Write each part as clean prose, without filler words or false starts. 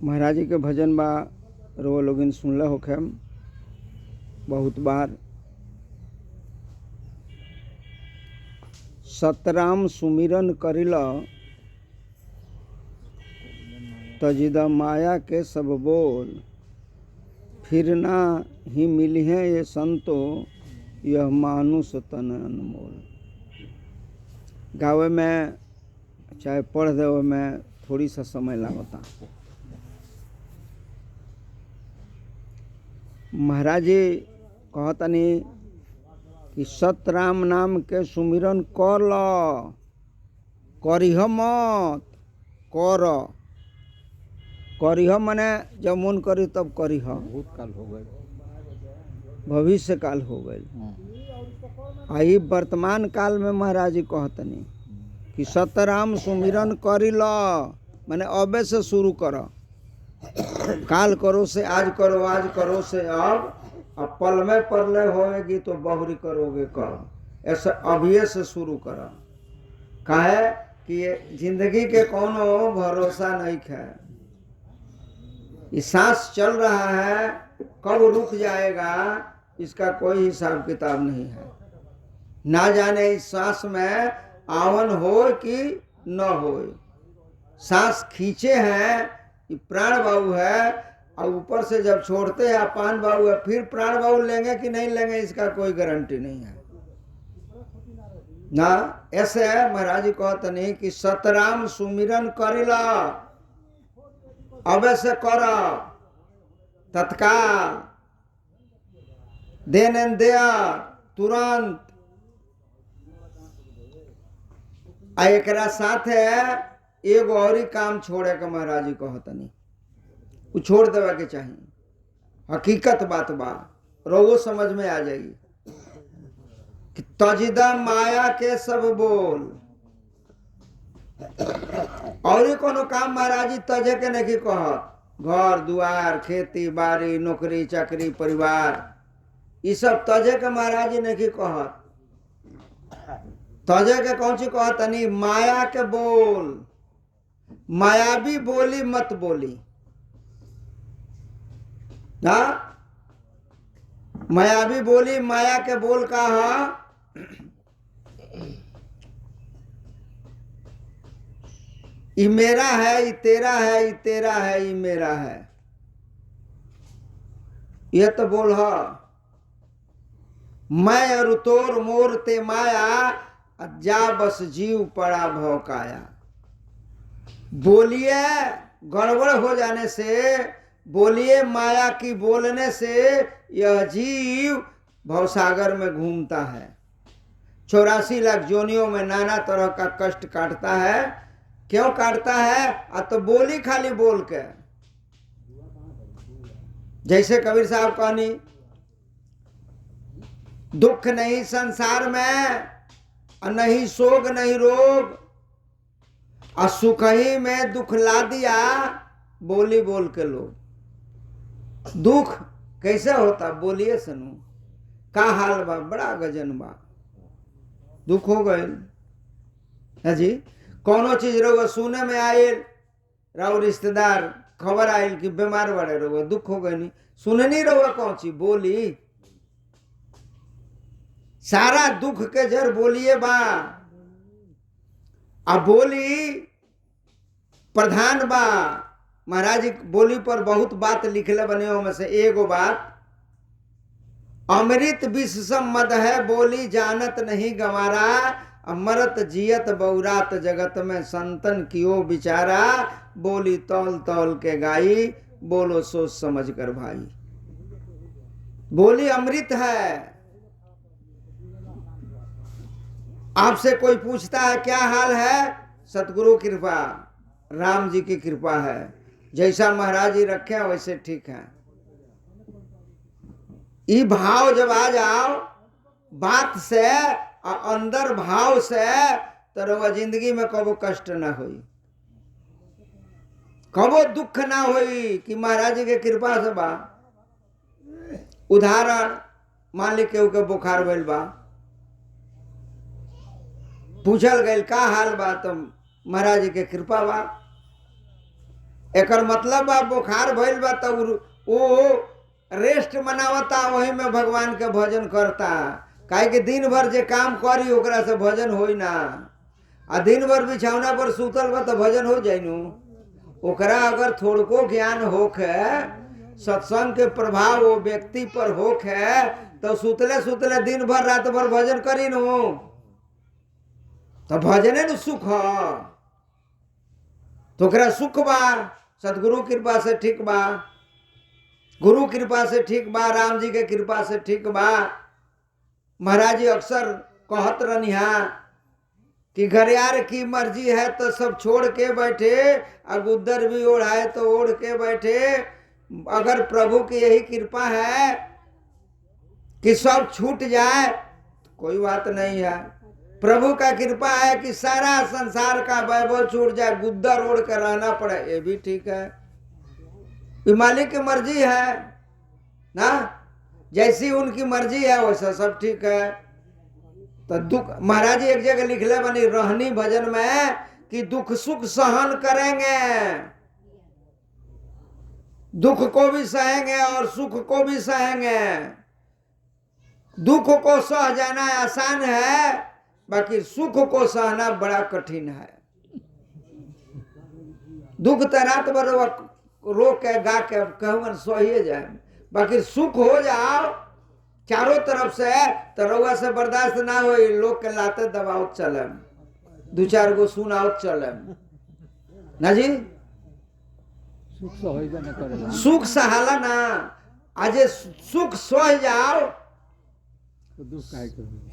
महाराज जी के भजन बा रो लोगिन सुनले होखे बहुत बार। सतराम सुमिरन करिल तजिद माया के सब बोल, फिर ना ही मिली है ये संतो यह मानुष तन अनमोल। गावे में चाहे पढ़ देवे में थोड़ी सा समय लगता। महाराज जी कहतनी कि सतराम नाम के सुमिरन कर ल, करिह मत कर। करिह मने जब मन करी तब करिह। भूतकाल हो गए, भविष्य काल हो गए। आई वर्तमान काल में महाराज जी कहतनी कि सतराम सुमिरन करी ल, माने अबे से शुरू कर। काल करो से आज करो, आज करो से अब पल में परले होएगी तो बहुरी करोगे कब। ऐसा अभी से शुरू कर। काहे कि ये जिंदगी के कोनो भरोसा नहीं है। ये सांस चल रहा है, कब रुक जाएगा इसका कोई हिसाब किताब नहीं है। ना जाने इस सांस में आवन हो कि न हो। सांस खींचे हैं, ये प्राण वायु है, और ऊपर से जब छोड़ते हैं अपान वायु है, फिर प्राण वायु लेंगे कि नहीं लेंगे इसका कोई गारंटी नहीं है ना। ऐसे महाराज जी कहते नहीं कि सतराम सुमिरन करिला, अबे से कर तत्काल, देन एंड देयर, तुरंत। एकरा साथ है एगो और ही काम छोड़े के महाराज जी कहतनी, वो छोड़ देवे के चाहिए। हकीकत बात बा, रोगो समझ में आ जाएगी कि तजिदा माया के सब बोल। और ही कोनो काम महाराज जी तजे के नहीं कहत। घर दुआर, खेती बाड़ी, नौकरी चाकरी, परिवार, ये सब तजे के महाराज जी नहीं कहत। तजे के कौन सी कहतनी? माया के बोल। मायावी बोली मत बोली ना। मायावी बोली, माया के बोल का है ये मेरा है, ये तेरा है, ये तेरा है, ये मेरा है, ये तो बोल है। मैं और तोर मोर ते माया, जा बस जीव पड़ा भौकाया। बोलिए गड़बड़ हो जाने से, बोलिए माया की बोलने से यह जीव भवसागर में घूमता है। 84 लाख जोनियों में नाना तरह का कष्ट काटता है। क्यों काटता है? तो बोली खाली बोल के। जैसे कबीर साहब कहनी, दुख नहीं संसार में, नहीं शोक नहीं रोग, और सुख ही में दुख ला दिया बोली बोल के लोग। दुख कैसे होता? बोलिए सुनो का हाल बा, बड़ा गजन बा, दुख हो गए है जी। कोनो चीज रहो सुने में आयल, रहो रिश्तेदार खबर आयल कि बीमार बड़े रहो, दुख हो गए। नहीं सुने नहीं रहो कौन सी बोली। सारा दुख के जर बोलिए बा। अब बोली प्रधान बा। महाराज जी बोली पर बहुत बात लिखले बने हो, में से एगो बात, अमृत विष सम मद है बोली जानत नहीं गंवारा, अमरत जियत बौरात जगत में संतन कियो बिचारा, बोली तौल तौल के गाई, बोलो सोच समझ कर भाई। बोली अमृत है। आपसे कोई पूछता है क्या हाल है? सतगुरु कृपा, राम जी की कृपा है। जैसा महाराज जी रखे वैसे ठीक है। ये भाव जब आ जाओ बात से और अंदर भाव से, तो जिंदगी में कबो कष्ट ना होई, कबो दुख ना होई कि महाराज जी के कृपा से बा। उदाहरण मान ली केहू के बुखार भइल बा, पूछल गई का हाल बा, तो महाराज जी के कृपा बा। एकर मतलब बा बुखार भइल बा तब वो रेस्ट मनावता, वही में भगवान के भजन करता। काहे कि दिन भर जे काम करी ओकरा से भजन होई ना। आ दिन भर बिछौना पर सुतल बा तो भजन हो जाइनु। ओकरा अगर थोड़को ज्ञान होखे, सत्संग के प्रभाव वो व्यक्ति पर होखे, तो सुतले सुतले दिन भर रात भर भजन करी नु, तो भजने न सुख ह। तो ओकरा सुख बा, सदगुरु कृपा से ठीक बा, गुरु कृपा से ठीक बा, राम जी के कृपा से ठीक बा। महाराज जी अक्सर कहत रनिहा कि घरियार की मर्जी है तो सब छोड़ के बैठे, गुद्दर भी ओढ़ाए तो ओढ़ के बैठे। अगर प्रभु की यही कृपा है कि सब छूट जाए तो कोई बात नहीं है। प्रभु का कृपा है कि सारा संसार का वैभव छूट जाए, गुद्दर ओढ़ कर रहना पड़े, ये भी ठीक है। ये मालिक की मर्जी है ना, जैसी उनकी मर्जी है वैसा सब ठीक है। तो दुख, महाराज जी एक जगह लिखले बनी रहनी भजन में कि दुख सुख सहन करेंगे, दुख को भी सहेंगे और सुख को भी सहेंगे। दुख को सह जाना आसान है, बाकी सुख को सहना बड़ा कठिन है। दुख तो रात भर रो के गा के कहूँ सहिए जाए, बाकी सुख हो जाओ चारों तरफ से तो रउआ से बर्दाश्त ना हो, लोग के लाते दबाओ चले, दो चार गो सुनाओ चले ना जी। सुख सहाला ना, आज सुख सह जाओ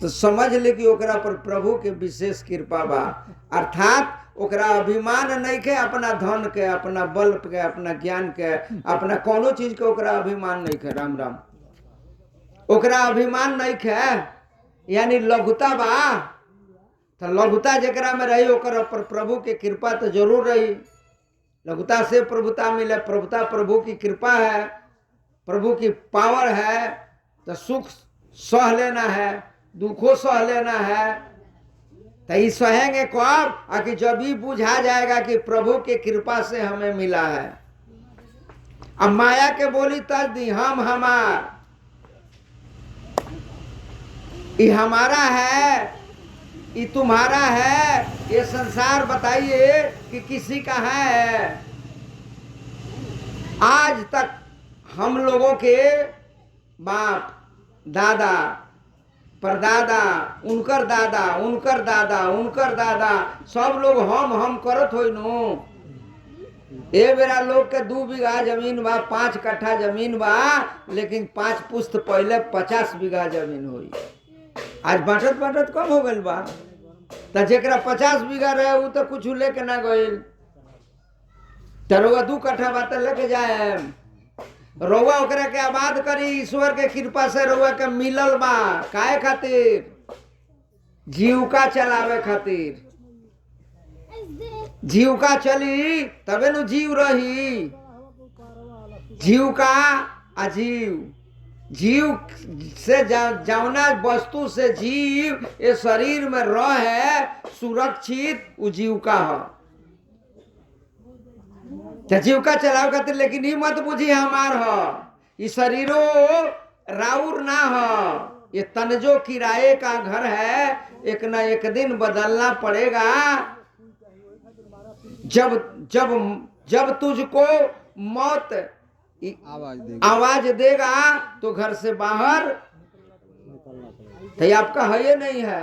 तो समझ ले कि ओकरा पर प्रभु के विशेष कृपा बा। अर्थात ओकरा अभिमान नहीं के अपना धन के, अपना बल के, अपना ज्ञान के, अपना कोनो चीज के ओकरा अभिमान नहीं के। राम राम, ओकरा अभिमान नहीं के, यानी लघुता बा। तो लघुता जेकरा में रही ओकर पर प्रभु के कृपा तो जरूर रही। लघुता से प्रभुता मिले, प्रभुता प्रभु की कृपा है, प्रभु की पावर है। तो सुख सह लेना है, दुखों सह लेना है। तो ये सहेंगे कब? आकि जब भी बुझा जाएगा कि प्रभु के कृपा से हमें मिला है। अब माया के बोली तज दी हम हमार, ये हमारा है, ये तुम्हारा है, ये संसार बताइए कि किसी का है। आज तक हम लोगों के बाप दादा परदादा, उनकर दादा, उनकर दादा, उनकर दादा, सब लोग हम करत होई नु। ए बेरा लोग के 2 बीघा जमीन बा, 5 कट्ठा जमीन बा, लेकिन 5 पुस्त पहले 50 बीघा जमीन हुई। आज बांटत बांटत कम हो गई बा। तो जेकरा 50 बीघा रहे वो तो कुछ लेके ना गइल। तो रउआ 2 कट्ठा बात लेके जाए, रउआ ओकरा के आबाद करी। ईश्वर के कृपा से रउआ के मिलल बा। काहे खातिर? जीविका चलावे खातिर। जीविका चली तबे नु जीव रही। जीविका अजीव, जीव से जौना वस्तु से जीव ये शरीर में रहे सुरक्षित, वो जीविका है। जीविका चलाव खातिर, लेकिन ये मत बुझी हमार हो, ये शरीरो राउर ना हो, ये तनजो किराए का घर है, एक न एक दिन बदलना पड़ेगा। जब जब जब तुझको मौत आवाज देगा तो घर से बाहर, तो ये आपका है ये नहीं है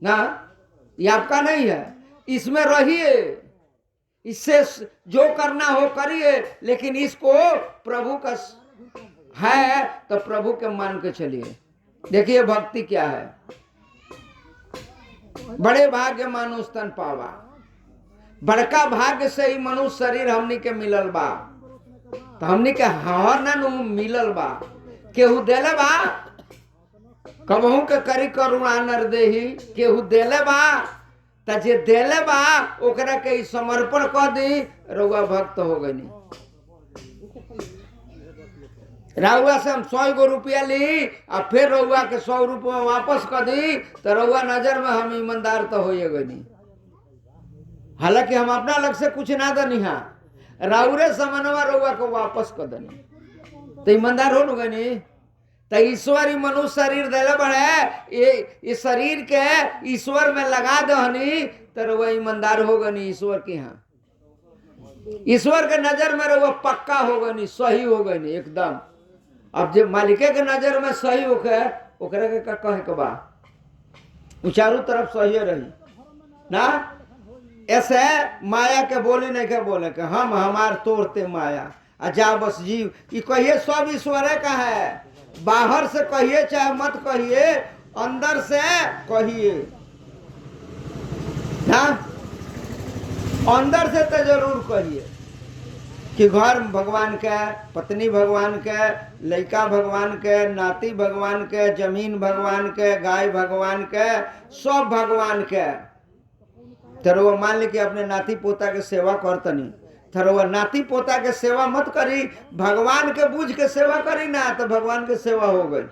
ना, ये आपका नहीं है। इसमें रहिए, इससे जो करना हो करिए, लेकिन इसको प्रभु का है तो प्रभु के मान के चलिए। देखिए भक्ति क्या है। बड़े भाग्य मानुष तन पावा, बड़का भाग्य से ही मनुष्य शरीर हमनी के मिलल बा। तो हमनी के हर ना मिलल बा, केहू देले बा, कबहू के करी करुणा नर देही, केहू देले बा। त जे देले बा ओकरा के समर्पण कर दी, रउआ भक्त हो गई। रउआ से हम 100 गो रुपया ली और फिर रउआ के 100 रुपया वापस कर दी, तो रउआ नजर में हम ईमानदार तो हो गई। हालांकि हम अपना लग से कुछ ना दनी, राउरे समनवा रउआ को वापस कर देनी तो ईमानदार हो गनी। तो ईश्वर ही मनुष्य शरीर दिले बड़े, ये शरीर के ईश्वर में लगा दहनी तो रउआ ईमानदार हो गनी ईश्वर के यहाँ। ईश्वर के नजर में रउआ पक्का हो गनी, सही हो गनी एकदम। अब जब मालिके के नजर में सही होके ओकरा के का कहे के बा, चारों तरफ सही रही ना। ऐसे माया के बोली नहीं के बोले के हम हमार तोड़ते माया आ जा बस जीव। ये कहिए सब ईश्वर का है, बाहर से कहिए चाहे मत कहिए, अंदर से कहिए ना, अंदर से तो जरूर कहिए कि घर भगवान के, पत्नी भगवान के, लड़का भगवान के, नाती भगवान के, जमीन भगवान के, गाय भगवान के, सब भगवान के। तो मान ली कि अपने नाती पोता के सेवा करतनी, तो नाती पोता के सेवा मत करी, भगवान के बूझ के सेवा करी ना, तो भगवान के सेवा हो गई।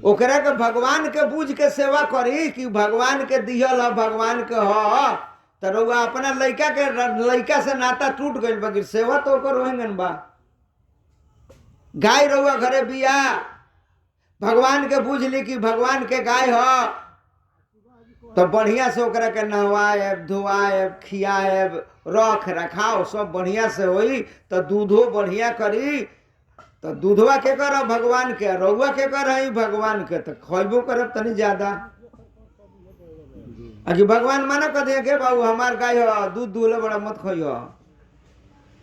ओकरा के भगवान के बूझ के सेवा करी कि भगवान के दिहल है, भगवान के ह। तो रउआ अपना लड़का से नाता टूट गई, बगैर सेवा तो ओकर होंगन बा। गाय रउआ घरे बिया, भगवान के बूझ ली कि भगवान के गाय ह, तो बढ़िया से ओकरा के नहवाएब, धोआएब, खियाएब, रख रखाव सब बढ़िया से होई। तो दूधो बढ़िया करी, तो दूधवा के कर भगवान के, रउआ के कर है भगवान के, तो खैबो करब तनी ज्यादा। अभी भगवान मना कर दिया के बाबू हमार गाय हो, दूध दूहले बड़ा मत खाइयो।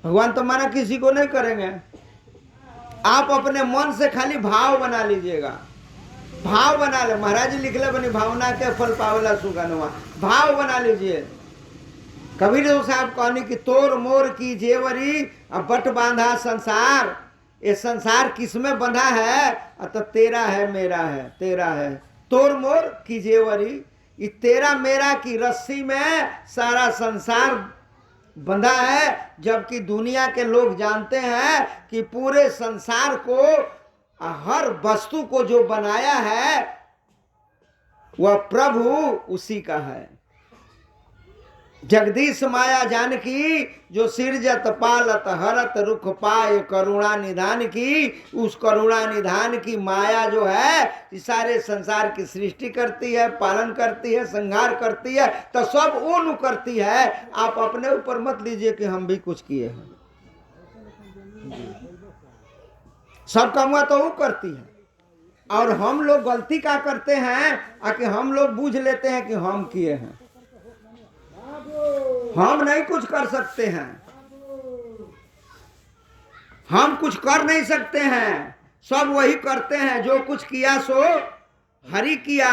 भगवान तो मना किसी को नहीं करेंगे। आप अपने मन से खाली भाव बना लीजिएगा, भाव बना ले। महाराज जी लिखले बनी भावना के फल पावला सुगनवा, भाव बना लीजिए। कबीर साहब कहनी कि तोर मोर की जेवरी अब बट बांधा संसार, ये संसार किसमें बंधा है, तो तेरा है मेरा है तेरा है। तोर मोर की जेवरी, ये तेरा मेरा की रस्सी में सारा संसार बंधा है। जबकि दुनिया के लोग जानते हैं कि पूरे संसार को, हर वस्तु को जो बनाया है वह प्रभु उसी का है। जगदीश माया जानकी जो सिरजत पालत हरत रुख पाए करुणा निधान की, उस करुणा निधान की माया जो है इस सारे संसार की सृष्टि करती है, पालन करती है, संहार करती है, तो सब वो नु करती है। आप अपने ऊपर मत लीजिए कि हम भी कुछ किए हैं, सब काम तो वो करती है। और हम लोग गलती क्या करते हैं कि हम लोग बूझ लेते हैं कि हम किए हैं। हम नहीं कुछ कर सकते हैं, हम कुछ कर नहीं सकते हैं, सब वही करते हैं। जो कुछ किया सो हरि किया,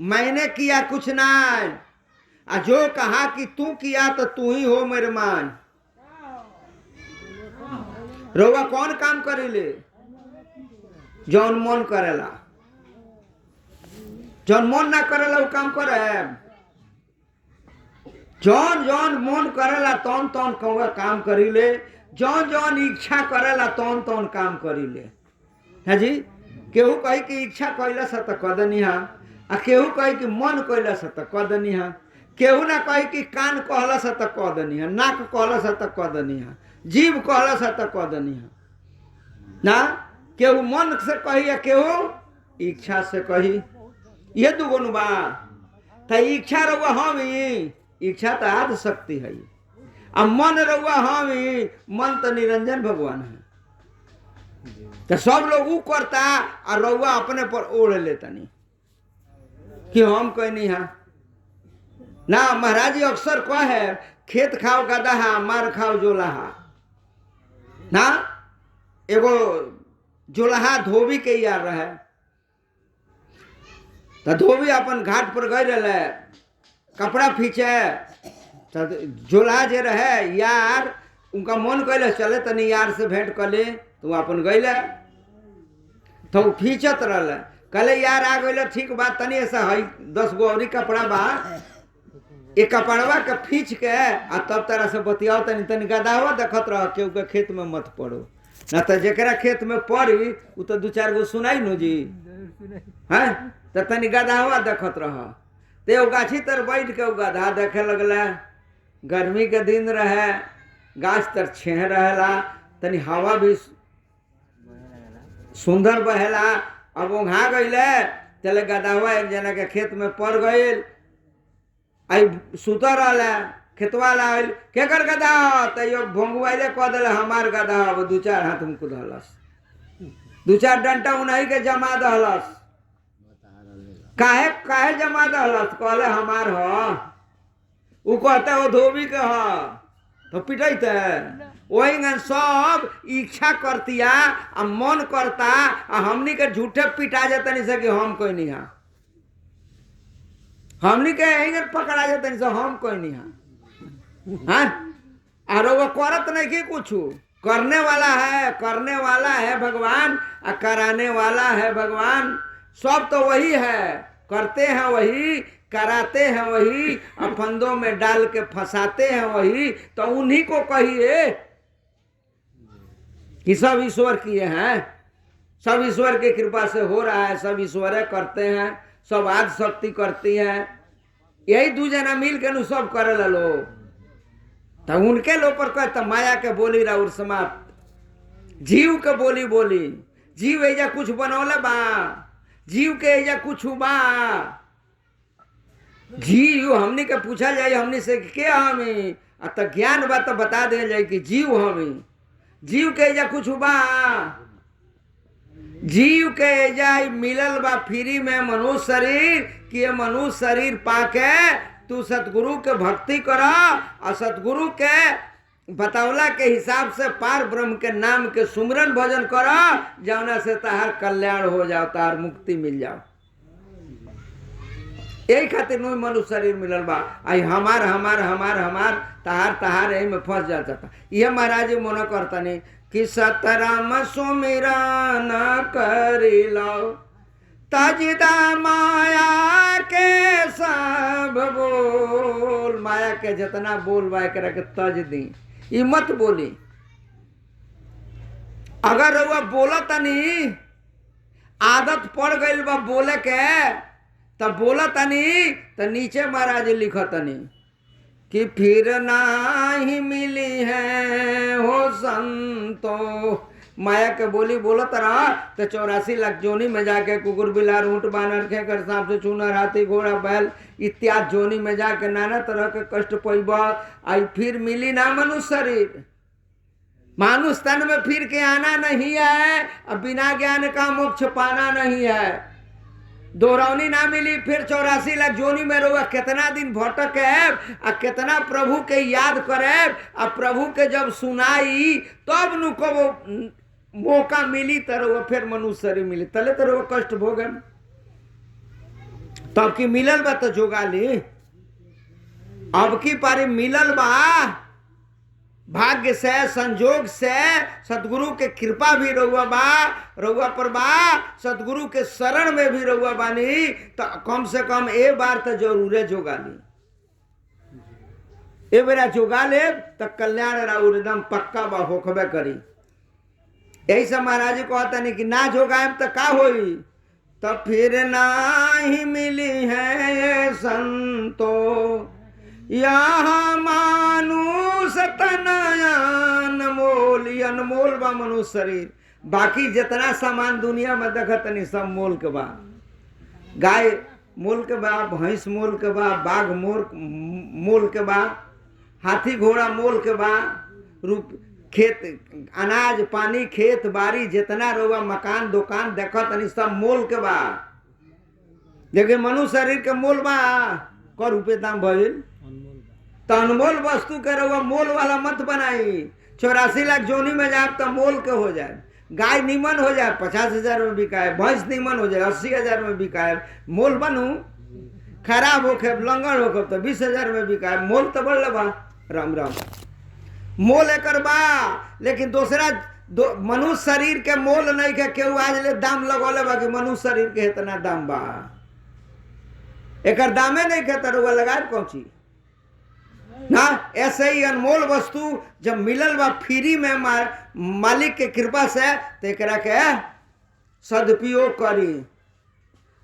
मैंने किया कुछ नहीं। जो कहा कि तू किया तो तू ही हो मेरे मान। रोवा कौन काम करेले? जौन मन करेला, जौन मन ना करेला वो काम करे। जौन जौन मन करेला तौन तौन काम करीले, जौन जौन इच्छा करेला तौन तौन काम करीले। है जी, केहू कही कि इच्छा कैला से तो कदनी हा, आ केहू कही कि मन कैला से तो कदनी हा। केहू ना कही कि कान कहला से तो कदनी हा, नाक कहला से तो कदनी हा, जीव कहला से तो कदनी हा ना। केहू मन से कही या केहू इच्छा से कही, ये दुगो बा। तो इच्छा रहुआ हम ही, इच्छा तो आद शक्ति है। अब मन रहुआ हम ही, मन तो निरंजन भगवान है। तो सब लोग वो करता और रहुआ अपने पर ओढ़ लेता नहीं कि हम कोई नहीं है ना। महाराज जी अक्सर कहे खेत खाओ गदहा, मार खाओ जोलाहा ना। एगो जोलाहा धोबी के यार रहे, तो धोबी अपन घाट पर गए रहे कपड़ा फींचे। तो जोलाहा जे रहे यार, उनका मन कैले चले तनी यार से भेंट कर ले, तो अपन गए तो फींचत रहे। कहले यार आ गए ठीक बात, तनी ऐसा है 10 गो और कपड़ा बा, एक कपड़वा के खींच के आ तब तरह से बतियाओ तनी तनी गदावा देखत रह केहू के खेत में मत पड़ो ना। तो जेकरा खेत में पड़ी उ तो 2-4 गो सुनाई नो जी है, तो तनी गदावा देखत रह। ते गाछी तर बैठ के गधा देखे लगला, गर्मी के दिन रहे, गाछ तर छेह रहेला, तनी हवा भी सुंदर बहेला। अब वहाँ गईले चले गदावा एक जना के खेत में पड़ गईल, आई सुत रहा खेतवा लाल के कर गदा तो भोंगवाइले कह दिले हमार गदा। अब 2-4 हाथ में कुदलस, 2-4 डंटा उन्हीं के जमा दहलस। काहे काहे जमा दहलस? कहले हमार ह। उ कहते वो धोबी के ह तो पिटैते। वही सब इच्छा करतिया आ मन करता आ हमनी के झूठे पिटा जातनी से कि हम कोई नहीं हा, हमनी के यही पकड़ा जातनी से हम कोई नहीं हा। हाँ, और वो करत नहीं कि कुछ करने वाला है भगवान, आ कराने वाला है भगवान। सब तो वही है, करते हैं वही, कराते हैं वही, और फंदों में डाल के फंसाते हैं वही। तो उन्हीं को कहिए कि सब ईश्वर किए हैं, सब ईश्वर की कृपा से हो रहा है, सब ईश्वर करते हैं, सब आद शक्ति करती है। यही 2 जना मिल के सब करे लो। तो उनके लो पर कहता माया के बोली राउर समाप्त, जीव के बोली बोली। जीव एजा कुछ बनौले बा, जीव के एजा कुछ बा। जीव हमनी के पूछा जाए हमनी से के हमी, तो ज्ञान बा तो बता दे जाए कि जीव हमी। जीव के एजा कुछ बा, जीव के एजा मिलल बा फ्री में मनुष्य शरीर, कि ये मनुष्य शरीर पाके तू सतगुरु के भक्ति करा, और सतगुरु के बतौला के हिसाब से पार ब्रह्म के नाम के सुमरन भजन करा, जौना से तहार कल्याण हो जाओ, तहार मुक्ति मिल जाओ। यही खातिर नु मनुष्य शरीर मिलल बा। आई हमार हमार हमार हमार तहार तहार यही में फंस जाता। ये महाराज जी मन करता नहीं कि सतराम सुमिरन करी लो, तजदा माया के सब बोल। माया के जितना बोल बा एकरा के तज दी, ई मत बोली। अगर वो बोलत नहीं, आदत पड़ गई बा बोले के, तब बोला तनी तो नीचे महाराज लिखत तनी कि फिर नाही मिली है हो संतो। माया के बोली बोलत रहा तो 84 लाख जोनी में जाके कुकुर बिलार ऊंट बानर खेकर सांप से चूनर हाथी घोड़ा बैल इत्यादि जोनी में जाके नाना तरह के कष्ट पैबा। आई फिर मिली ना मनुष्य शरीर, मानुष तन में फिर के आना नहीं है, अब बिना ज्ञान का मोक्ष पाना नहीं है। दोहरावनी ना मिली। फिर 84 लाख जोनी में रहुआ कितना दिन भटक है, आ कितना प्रभु के याद करे, आ प्रभु के जब सुनाई तब नु को वो मौका मिली तो फिर मनुष्य शरीर मिली, तले तो कष्ट भोगन। तब की मिलल बा तो जोगा ली, अब की पारी मिलल बा भाग्य से संजोग से, सतगुरु के कृपा भी रहुआ बा, रहुआ पर बा, सतगुरु के शरण में भी रहुआ बानी। तो कम से कम ए बार तो जरूर जोगा ली, ए बेरा जोगा ले तो कल्याण राउर एकदम पक्का बा होखबे करी। यही से महाराज कहता नहीं कि ना जोगाएब तो का होई, तो फिर नाही मिली है संतो यहाँ मानुष अनमोल। अनमोल बा मनुष्य शरीर, बाकी जितना सामान दुनिया में देखत नहीं सब मोल के बा। गाय मोल के बा, भैंस मोल के बा, बाघ मोल के बा, हाथी घोड़ा मोल के बा, रूप खेत अनाज पानी खेत बाड़ी जितना रोगा मकान दुकान देखत नहीं सब मोल के बा। लेकिन मनुष्य शरीर के मोल बा क रुपये दाम भइल, तो अनमोल वस्तु के रहुआ मोल वाला मत बनाई। 84 लाख जोनी में जाए तो मोल के हो जाए। गाय नीमन हो जाए 50,000 में बिकाए, भैंस नीमन हो जाए 80,000 में बिकाए, मोल बनू। खराब होके लंगड़ होके तो 20,000 में बिकाए, मोल तो बढ़ बा। राम राम मोल एक बा, लेकिन दूसरा मनुष्य शरीर के मोल नहीं के केहू आज ले दाम लगौले बा कि मनुष्य शरीर के इतना दाम बा। एक दामे नहीं के तो लगा पहुंची ना। ऐसे ही अनमोल वस्तु जब मिलल बा फ्री में मालिक के कृपा से, तो एकरा के सदुपयोग करी।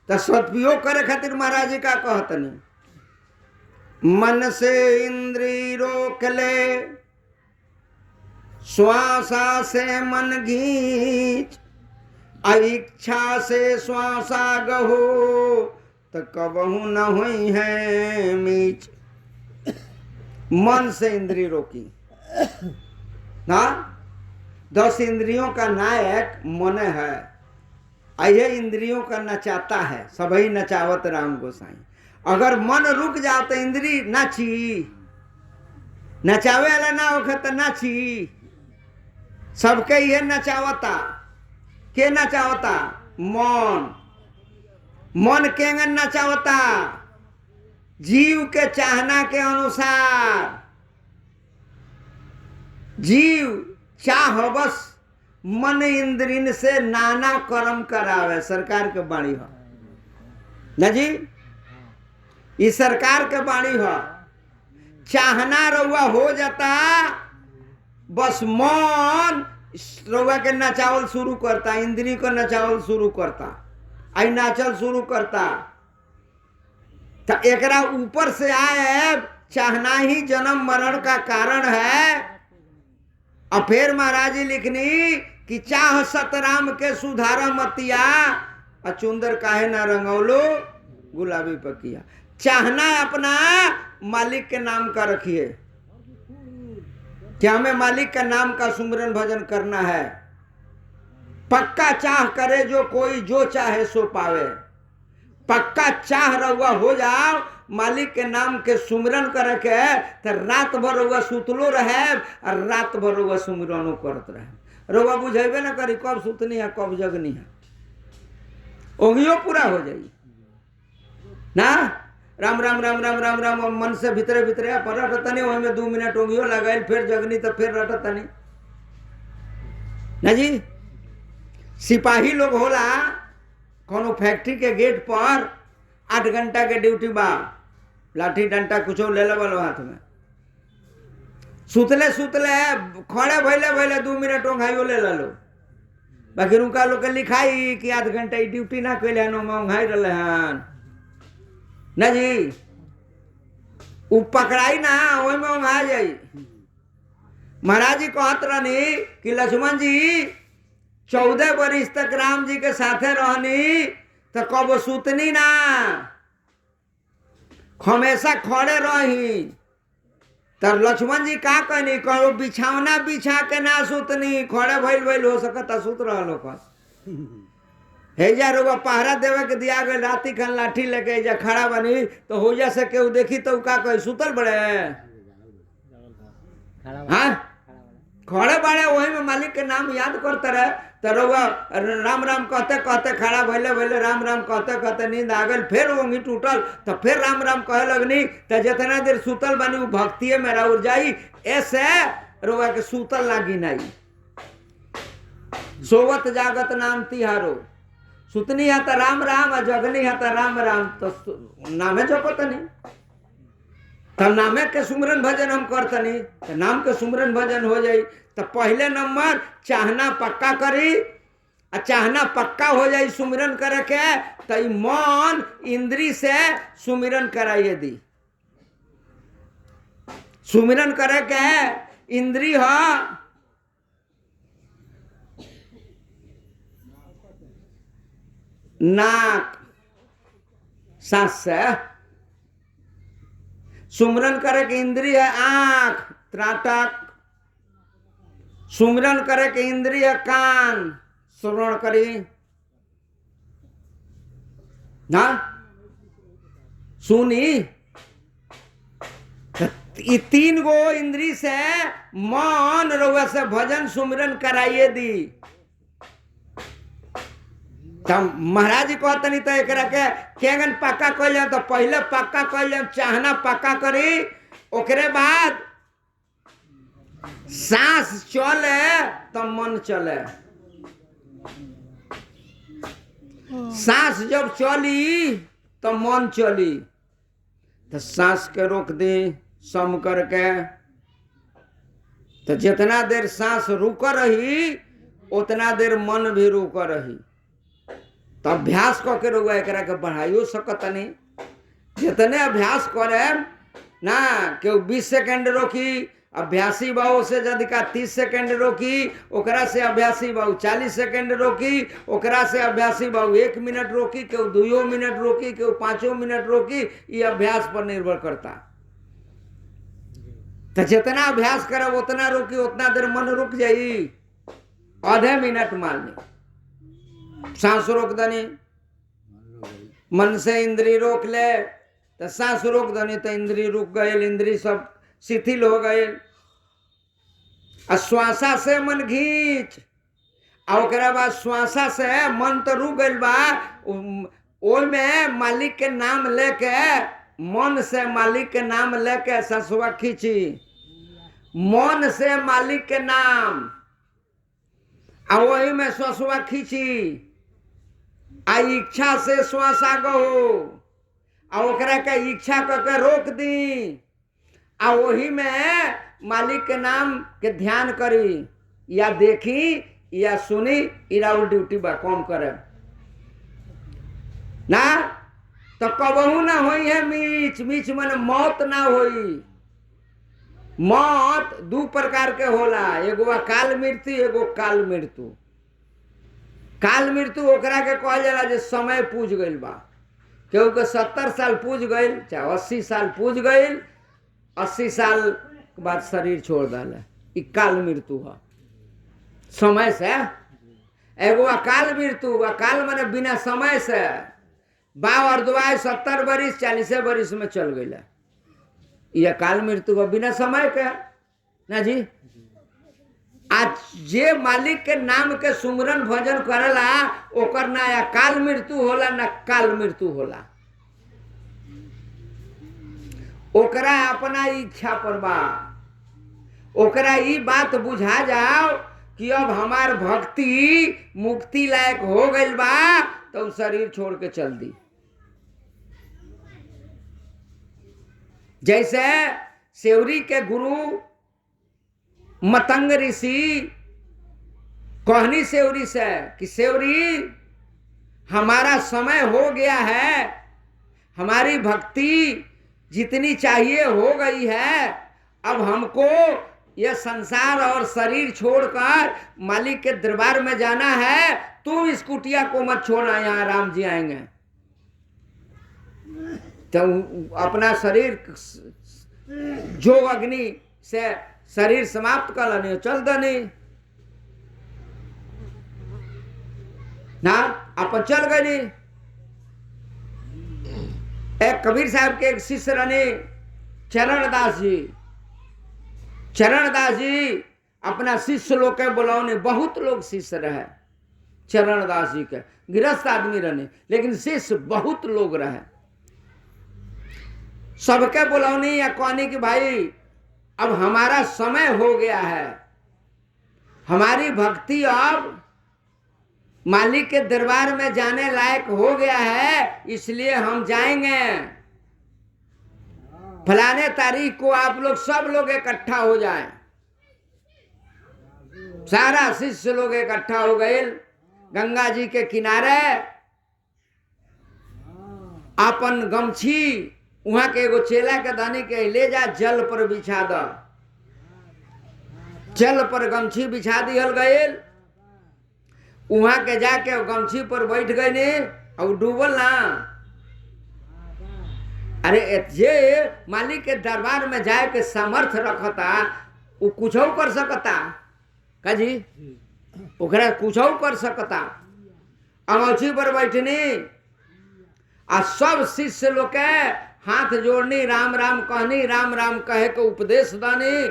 तो सदुपयोग करे खातिर महाराज जी का कहतनी मन से इंद्री रोक ले, श्वासा से मन घींच, इच्छा से श्वासा गहो, तो कबहू न हुई है मीच। मन से इंद्री रोकी ना, 10 इंद्रियों का नायक मन है। आइए इंद्रियों का नचाता है, सभी नचावत राम गोसाई। अगर मन रुक जाओ तो इंद्री नाची, नचावे वाला ना होखे तो नाची। सबके ये नचावता, के नचावता? मन। मन केंगन नचावता? जीव के चाहना के अनुसार। जीव चाह बस मन इंद्रिन से नाना कर्म करावे। सरकार के बाणी हो ना जी, इस सरकार के बाणी हो। चाहना रउआ हो जाता, बस मन रउआ के नचावल शुरू करता, इंद्री को नचावल शुरू करता, आई नाचल शुरू करता। तो एकरा ऊपर से आए, चाहना ही जन्म मरण का कारण है। और फिर महाराज जी लिखनी कि चाह सतराम के सुधारा मतिया, अचुंदर काहे ना रंगौलो गुलाबी पकिया। चाहना अपना मालिक के नाम का रखिए, क्या हमें मालिक का नाम का सुमरन भजन करना है। पक्का चाह करे जो कोई, जो चाहे सो पावे। पक्का चाह रहुआ हो जाओ, मालिक के नाम के सुमरन करे के, तो रात भर रहुआ सुतलो रहे और रात भर रहुआ सुमरनो करत रहे। रहुआ बुझेबे ना करी कब सुतनी है कब जगनी है, ओगियो पूरा हो जाई ना। राम राम राम राम राम राम मन से भीतरे भीतरे पर रटतनी, वही में 2 मिनट ओगियो लगाइल, फिर जगनी तो फिर रटतनी ना जी। सिपाही लोग होला कोनो फैक्ट्री के गेट पर, 8 घंटा के ड्यूटी बा, लाठी डंटा कुछ ले लेवल हाथ में। सुतले सुतले खड़े भैले भैले 2 मिनट ओंघाइयो ले लो। बाकी रुका लोग के लिखाई कि 8 घंटा ड्यूटी ना कैले हन, ओंघाई रहे हन ना जी। उ पकड़ाई ना, वही में ओंघा जाई। महाराज जी कहत रहनी कि लक्ष्मण जी 14 बरिस तक राम जी के साथे रहनी, तो कब सुतनी ना, हमेशा खड़े रही। तर लक्ष्मण जी का कहनी, कहो बिछावना बिछा के ना सुतनी, खड़े भइल भइल हो सकता सुत रहा लोग। हेजा रोगा पहरा देवे के दिया गए, राती खन लाठी लेके हेजा खड़ा बनी, तो हो जा सके उ देखी तो का कहे सुतल बड़े। हाँ खड़े बड़े, वही में मालिक के नाम याद करते रहे। तो रउआ राम राम कहते कहते खड़ा भैले भैले राम राम कहते कहते नींद आ गई, फिर ओंगी टूटल, तो फिर राम राम कहे लगनी। तो जितना देर सुतल बनी वो भक्तिये में रउर जाई, ऐसे रउआ के सुतल लागी नहीं। सोवत जागत नाम तिहारो, सुतनी है तो राम राम, जगनी है तो राम राम, तो नामे जपत नहीं। तो नामे के सुमरन भजन हम करतनी, तो नाम के सुमरन भजन हो जाई। तो पहले नंबर चाहना पक्का करी, चाहना पक्का हो जाई सुमिरन करे के, तो मन इंद्री से सुमिरन कराइए दी। सुमिरन करे के इंद्री हो नाक, सांस से। सुमरन करे के इंद्री है आंख, त्राटक। सुमरन करे के इंद्री है कान, श्रवण करी ना, सुनी। 3 गो इंद्री से मन रउआ से भजन सुमरन कराइए दी। तब महाराज जी कहते नहीं तो एकरा के केंगन पक्का कर जाए, तो पहले पक्का कर जाए, चाहना पक्का करी, ओकरे बाद सांस चले तो मन चले। सांस जब चली तो मन चली। तो सांस के रोक दी सम करके, तो जितना देर सांस रुक रही उतना देर मन भी रुक रही। तो अभ्यास करके रहुआ एकरा के बढ़ाइयो सकत नहीं। जितने अभ्यास करे ना केहू 20 सेकंड रोकी, अभ्यासी बाऊ से यदि का 30 सेकंड रोकी, ओकरा से अभ्यासी बाऊ 40 सेकंड रोकी, ओकरा से अभ्यासी बाऊ 1 मिनट रोकी, केहू 2 मिनट रोकी, केहू 5 मिनट रोकी। ये अभ्यास पर निर्भर करता। तो जितना अभ्यास करब उतना रोकी, उतना देर मन रुक जाई। आधे मिनट मान ली सांस रोक दनी, मन से इंद्री रोक ले तो सांस रोक दनी तो इंद्री रुक गए, इंद्री सब शिथिल हो गए। श्वासा से मन घींच, और बाद श्वासा से मन तो रुक गई बा, ओई में मालिक के नाम लेके, मन से मालिक के नाम लेके सांसवा खींची, मन से मालिक के नाम, और वही में श्वासवा खींची। आ इच्छा से श्वास आगो, और ओकरा के इच्छा करके रोक दी, आ वही में मालिक के नाम के ध्यान करी, या देखी या सुनी, इराउल ड्यूटी बा कौन करे ना। तो कबहू ना होई है मीच, मीच मन मौत ना होई। मौत 2 प्रकार के होला, एगो अकाल मृत्यु, एगो काल मृत्यु। काल मृत्यु ओकरा के कहल जाला जे समय पूज गइल बा। केहू के 70 साल पूज गइल, चाहे 80 साल पूज गइल, 80 साल के बाद शरीर छोड़ डाला, ई काल मृत्यु है, समय से। एगो अकाल मृत्यु, अकाल माने बिना समय से, बाव और दुआई 70 बरिस 40 बरिस में चल गई। ये अकाल मृत्यु है बिना समय के ना जी। आज जे मालिक के नाम के सुमरन भजन करला, ओकर ना अकाल मृत्यु होला ना काल मृत्यु होला। ओकरा अपना इच्छा पर बा। ओकरा ई बात बुझा जाओ कि अब हमार भक्ति मुक्ति लायक हो गइल बा, तो शरीर छोड़ के चल दी। जैसे सेवरी के गुरु मतंग ऋषि कहनी सेवरी से कि सेवरी हमारा समय हो गया है, हमारी भक्ति जितनी चाहिए हो गई है, अब हमको यह संसार और शरीर छोड़कर मालिक के दरबार में जाना है। तुम इस कुटिया को मत छोड़ना, यहाँ राम जी आएंगे। तो अपना शरीर जो अग्नि से शरीर समाप्त कर लेने, चल दनी ना, अपन चल गए। एक कबीर साहब के एक शिष्य रहने चरणदास जी। चरणदास जी अपना शिष्य लोग के बुलाने, बहुत लोग शिष्य रहे चरणदास जी के, गृहस्थ आदमी रहने, लेकिन शिष्य बहुत लोग रहे। सबके बुलाने या कहने कि भाई अब हमारा समय हो गया है, हमारी भक्ति अब मालिक के दरबार में जाने लायक हो गया है, इसलिए हम जाएंगे। फलाने तारीख को आप लोग सब लोग इकट्ठा हो जाएं। सारा शिष्य लोग इकट्ठा हो गए गंगा जी के किनारे। अपन गमछी वहां के एगो चेला के दानी के ले जा, जल पर बिछा द। जल पर गमछी बिछा दिहल गए। वहां के जाके गमछी पर बैठ गए ने, और डूबल ना। अरे जे मालिक के दरबार में जाए के सामर्थ रखता, वो कुछ कर सकता का जी, ओकरा कुछ कर सकता। अंगूठी पर बैठनी आ सब शिष्य लोग के हाथ जोड़नी, राम राम कहनी, राम राम कहे के उपदेश दानी,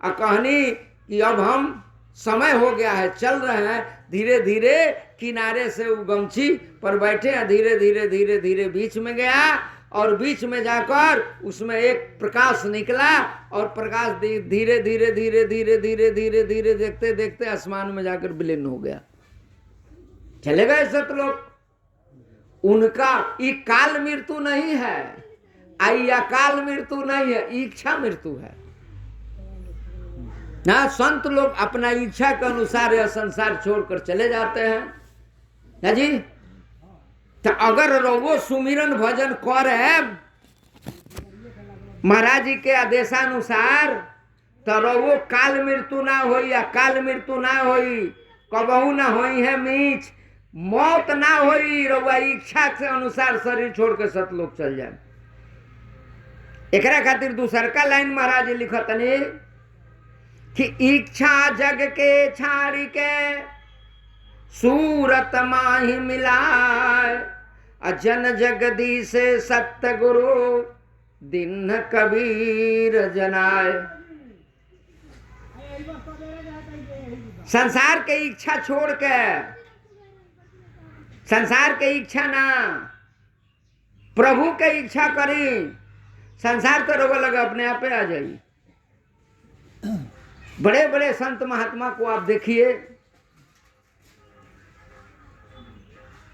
आ कहनी कि अब हम समय हो गया है, चल रहे हैं। धीरे धीरे किनारे से वो गमछी पर बैठे, धीरे धीरे धीरे धीरे बीच में गया, और बीच में जाकर उसमें एक प्रकाश निकला, और प्रकाश धीरे धीरे धीरे धीरे धीरे धीरे धीरे देखते देखते आसमान में जाकर विलीन हो गया। चले गए सतलोक। उनका ये काल मृत्यु नहीं है, आई अकाल मृत्यु नहीं है, इच्छा मृत्यु है ना। संत लोग अपना इच्छा के अनुसार यह संसार छोड़कर चले जाते हैं ना जी। तो अगर वो सुमिरन भजन करे महाराज जी के आदेशानुसार तरवो काल मृत्यु ना होई, अकाल मृत्यु ना होई, कबहू ना होई है मीच, मौत ना होई, रउआ इच्छा के अनुसार शरीर छोड़ के सतलोक चल जाए। एकरा खातिर दूसरका लाइन महाराज जी लिखतनी कि इच्छा जग के छाड़ी के सूरत माही मिलाए, अजन जगदीश सत्य गुरु दिन कबीर जनाए। संसार के इच्छा छोड़ के, संसार के इच्छा ना प्रभु के इच्छा करी, संसार तो रोग लगा अपने आप आ जाई। बड़े बड़े संत महात्मा को आप देखिए,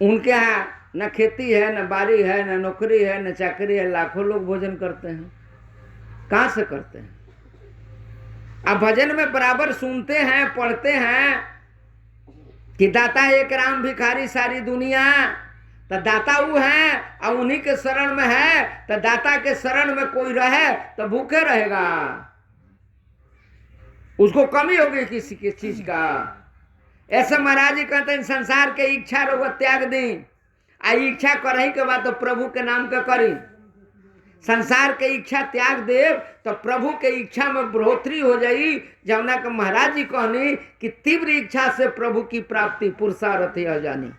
उनके यहाँ न खेती है, न बाड़ी है, न नौकरी है, न चाकरी है, लाखों लोग भोजन करते हैं। कहाँ से करते हैं? अब भजन में बराबर सुनते हैं, पढ़ते हैं कि दाता एक राम भिखारी सारी दुनिया, तो दाता वो है और उन्हीं के शरण में है, तो दाता के शरण में कोई रहे तो भूखे रहेगा, उसको कमी होगी किसी की चीज का। ऐसे महाराज जी कहते हैं संसार के इच्छा रोग त्याग दी, आ इच्छा करही के बाद तो प्रभु के नाम के करी। संसार के इच्छा त्याग देव तो प्रभु के इच्छा में बढ़ोतरी हो जाई। जमुना के महाराज जी कहनी कि तीव्र इच्छा से प्रभु की प्राप्ति पुरुषार्थी हो जानी।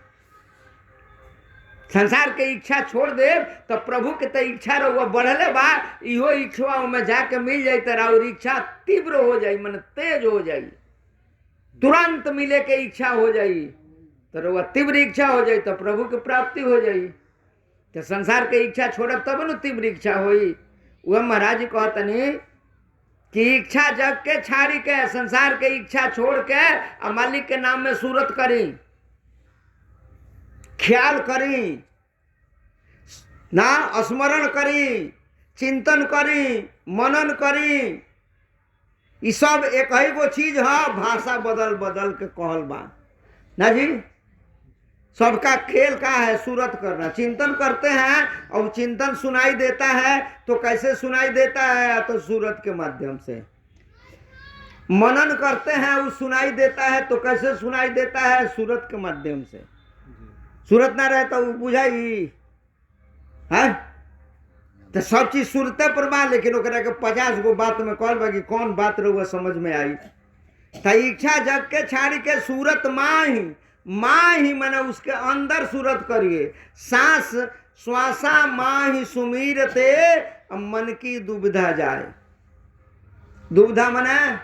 संसार के इच्छा छोड़ दे तो प्रभु के तो इच्छा रहो बढ़ले बा, इहो इच्छा में जाके मिल जाए तो और इच्छा तीव्र हो जाई, मन तेज हो जाई, तुरंत मिले के इच्छा हो जाई, तो रहुआ तीव्र इच्छा हो जाई तो प्रभु की प्राप्ति हो जाई। तो संसार के इच्छा छोड़ब तब न तीव्र इच्छा होई। वह महाराज जी कहतनी कि इच्छा जग के छाड़ी के, संसार के इच्छा छोड़ के और मालिक के नाम में सूरत करी, ख्याल करी ना, स्मरण करी, चिंतन करी, मनन करी। ये सब एक ही वो चीज है, भाषा बदल बदल के कहल बा ना जी। सबका खेल का है सूरत करना। चिंतन करते हैं और चिंतन सुनाई देता है तो कैसे सुनाई देता है? तो सूरत के माध्यम से। मनन करते हैं वो सुनाई देता है तो कैसे सुनाई देता है? सूरत के माध्यम से। सूरत ना रहे तो वो बुझाई है, तो सब चीज सूरते पर बा, लेकिन ओकरा के 50 गो बात में कहल बा कि कौन बात रहुआ समझ में आई। तो इच्छा जग के छाड़ी के सूरत माँ ही मैंने उसके अंदर सूरत करिए। सांस श्वासा माँ ही सुमीरते, मन की दुविधा जाए। दुविधा मने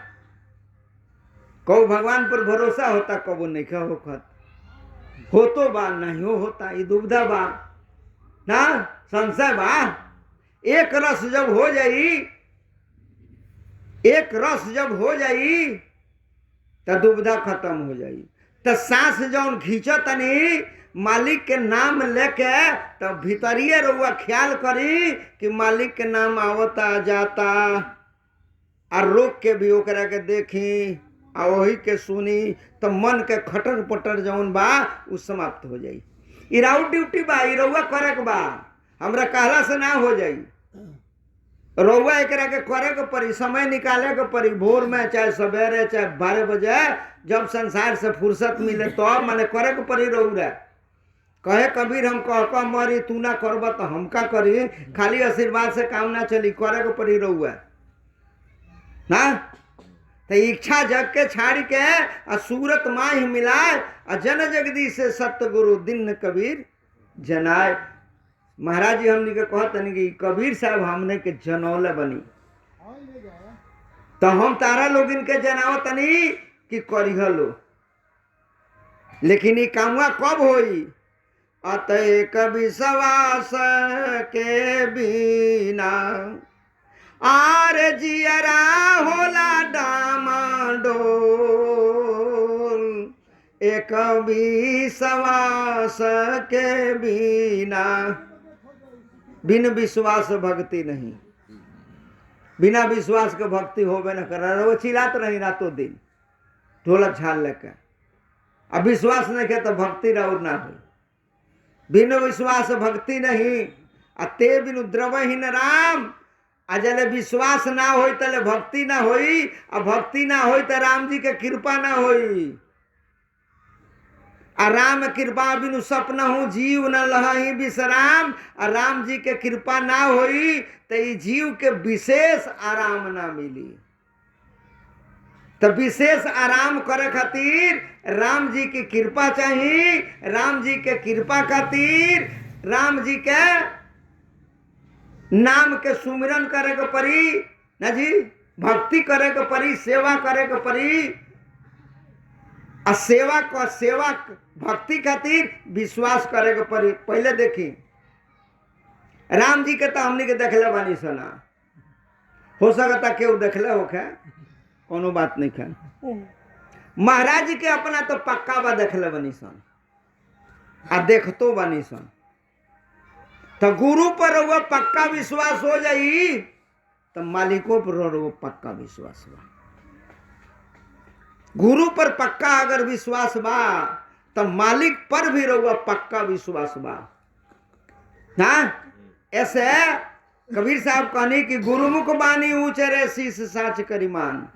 कहो भगवान पर भरोसा होता, कबो नहीं का होखत, हो तो बा नहीं हो होता, ये दुविधा बा ना, संशय बा। एक रस जब हो जाई, एक रस जब हो जाई तो दुविधा खत्म हो जाई। तो सांस जौन खींचतनी मालिक के नाम लेके, तो भीतरिए रहुआ ख्याल करी कि मालिक के नाम आवता जाता, और रोक के भी ओकरा के देखी और वही के सुनी, तो मन के खटर पटर जौन बा उ समाप्त हो जाई। ई राउट ड्यूटी बा, ई रहुआ करे के बा, हमरा कहला से ना हो जाई। रहुआ एकरा के करे के पड़ी, समय निकाले के पड़ी, भोर में चाहे सवेरे चाहे 12 बजे, जब संसार से फुर्सत मिले तो माने करे के पड़ी। रहुआ कहे कबीर हम कह मरी, तू ना करब तो हम का करी, खाली आशीर्वाद से काम ना चली, करे के पड़ी रहुआ ना। तो इच्छा जग के छाड़ के आ सूरत माही मिलाए, आ जन जगदीश से सत्य गुरु दिन कबीर जनाए। महाराज जी हमने के कहतनी कि कबीर साहब हमने के जनौले बनी, तो हम तारा लोग इनके जनाव तनी कि करिह लो, लेकिन ये कामवा कब होई? अतः कभी सवास के बिना आर जियरा होला डामाडोल, एक विश्वास के बिना। बिन विश्वास भक्ति नहीं, बिना विश्वास के भक्ति होबे न कर। वो चिल्लात रही रातों दिन ढोलक झाल लेके, अब विश्वास नहीं के तो भक्ति और ना हो। बिन विश्वास भक्ति नहीं, अते बिनु द्रवहीन राम, आ जले विश्वास ना होई तले भक्ति ना होई, आ भक्ति ना होई तो राम जी के कृपा ना होई। आ राम कृपा बिनु सपना हूँ जीव न लही विश्राम। आ राम जी के कृपा ना होई तो ई जीव के विशेष आराम ना मिली। तो विशेष आराम करे खातिर राम जी की कृपा चाहिए। राम जी के कृपा खातिर राम जी के नाम के सुमिरन करे के पड़ी ना जी, भक्ति करे के पड़ी, सेवा करे के पड़ी। आ सेवा भक्ति खातिर विश्वास करे के पड़ी। पहले देखी राम जी के तो हमनी के देखले बानी सना, हो सकता केहू देखले होखे, कोनो बात नहीं है। महाराज जी के अपना तो पक्का बा देखले बानी सन, आ देखतो बानी सन। तो गुरु पर वो पक्का विश्वास हो जाई तो मालिकों पर वो पक्का विश्वास बा। गुरु पर पक्का अगर विश्वास बा तो मालिक पर भी रहुआ पक्का विश्वास बा। हाँ, ऐसे कबीर साहब कहनी कि गुरुमुख बानी ऊंचे रे शीश साच करी मान।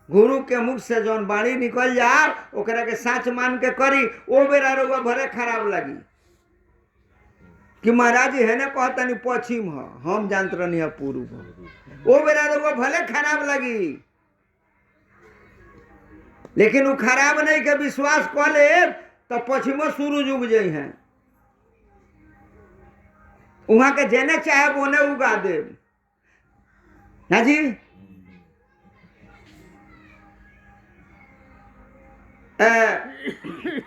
गुरु के मुख से जौन बाणी निकल जा ओकरा के साच मान के करी, ओ बेरा रहुआ भरे खराब लगी कि महाराज जी है ना कहता नहीं पश्चिम है, हम जानते रहनी है पूर्व है, ओ बेरा रहुआ भले खराब लगी। लेकिन वो खराब नहीं के विश्वास कर ले तो पश्चिमो सूरज उग जाई हैं, वहां के जेने चाहे बोने उगा दे ना जी।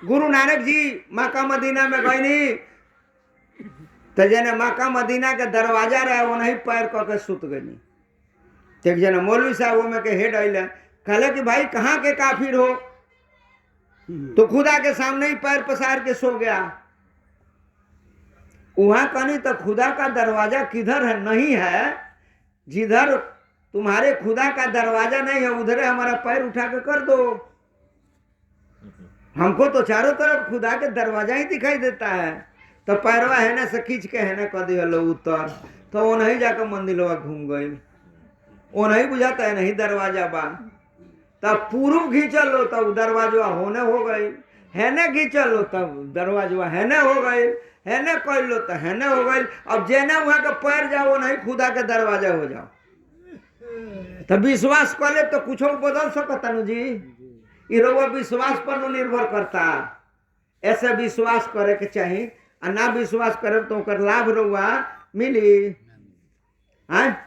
गुरु नानक जी मक्का मदीना में गईनी तो जेने मक्का मदीना के दरवाजा रहे वो नहीं पैर करके सुत गई। एक जना मौलवी साहब वो में के हेड अल कहले कि भाई कहाँ के काफिर हो, तो खुदा के सामने ही पैर पसार के सो गया। वहां कहनी तो खुदा का दरवाजा किधर है? नहीं है, जिधर तुम्हारे खुदा का दरवाजा नहीं है उधर हमारा पैर उठा के कर दो। हमको तो चारों तरफ खुदा के दरवाजा ही दिखाई देता है। तो पैरवा है ना से खींच के है ना कह दिया लो उतर, तो वो नहीं जाकर मंदिर घूम गई, वो नहीं बुझाता है नहीं दरवाजा बा। तब पूर्व खींचल लो तब दरवाजा होने हो गई, है ना खींचल लो तब दरवाजा है ना हो गई, है ना कर लो तो है ना हो गई। अब जेना वहां का पैर जाओ नहीं खुदा के दरवाजा हो जाओ। तो विश्वास कर ले तो कुछ बदल सकता नु जी, वो विश्वास पर निर्भर करता। ऐसे विश्वास करे के चाहिए, और ना विश्वास करे तो ओकर लाभ रहुआ मिली। हाँ,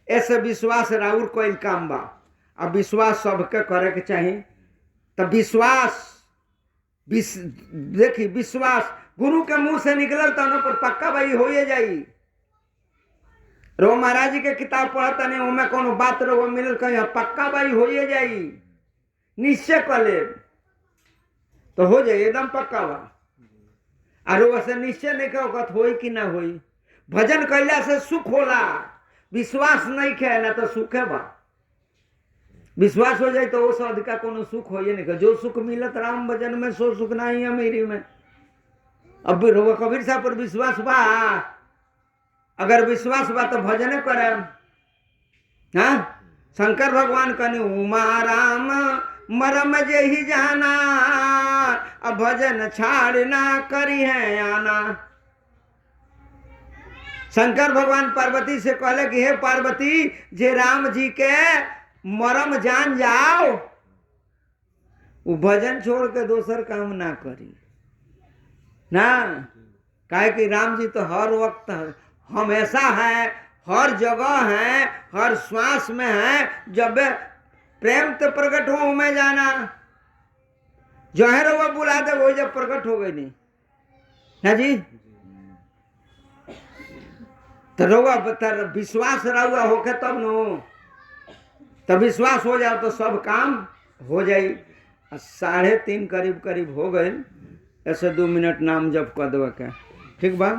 ऐसे विश्वास राउर कोई काम बा, अब विश्वास सबके करे के चाहिए। तो विश्वास देखी विश्वास गुरु के मुंह से निकलल तो पर पक्का भाई हो जाई। रो महाराज जी के किताब पढ़ता नहीं उनमें कोनो बात रो मिलल कहीं पक्का भाई हो जाई, निश्चय कर ले तो हो जाए एकदम पक्का बा। और वैसे निश्चय नहीं कहो होई कि ना होई। भजन कैला से सुख होला, विश्वास नहीं खे ना तो सुख है बा। विश्वास हो जाए तो वो से अधिका कोनो सुख हो नहीं। जो सुख मिलत राम भजन में सो सुख नहीं है मेरी में। अब कबीर साहब पर विश्वास बा, अगर विश्वास बा तो भजन करे। हाँ, शंकर भगवान कहनी उमा राम मरम जही जाना, अब भजन छाड़ ना करी है आना। शंकर भगवान पार्वती से कहले कि हे पार्वती, जे राम जी के मरम जान जाओ वो भजन छोड़ के दोसर काम ना करी ना। काहे कि राम जी तो हर वक्त हमेशा है, हर जगह है, हर श्वास में है। जब प्रेम तो प्रकट हो में जाना, जो है वो बुला दे वो जब प्रकट हो गई नहीं है जी। तो रहुआ विश्वास रहुआ होके तब नो, तब विश्वास हो जाओ तो सब काम हो जाई। 3:30 करीब हो गए, ऐसे 2 मिनट नाम जप कर देवा के ठीक बा।